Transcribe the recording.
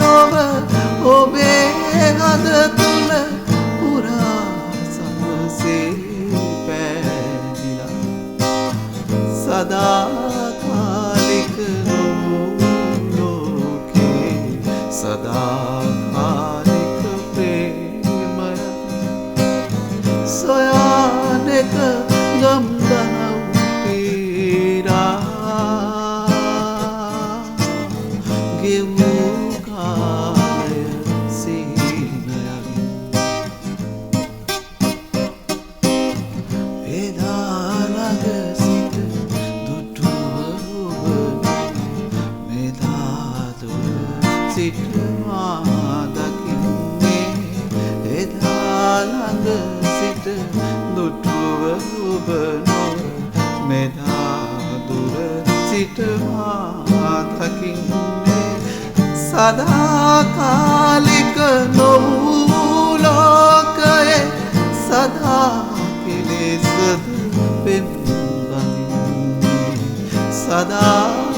නොව ඔබේ හද තුල පුරා සමසේ පැදිලා සදාකාලික ලෝකේ සදාකාලික ප්‍රේමය සොයානෙක ගම්දනව් පීරා ගෙවූ කාලය සිහිනයන් එදා ළඟ සිට දුටුව ඔබ මෙදා දුර සිට මා දකින්නේ එදා ළඟ සිට දුටුව ඔබ නොව මෙදා දුර සිට මා දකින්නේ සදාකාලික නොවූ ලෝකයේ සදා කෙලෙසද පෙම් බඳින්නේ සදා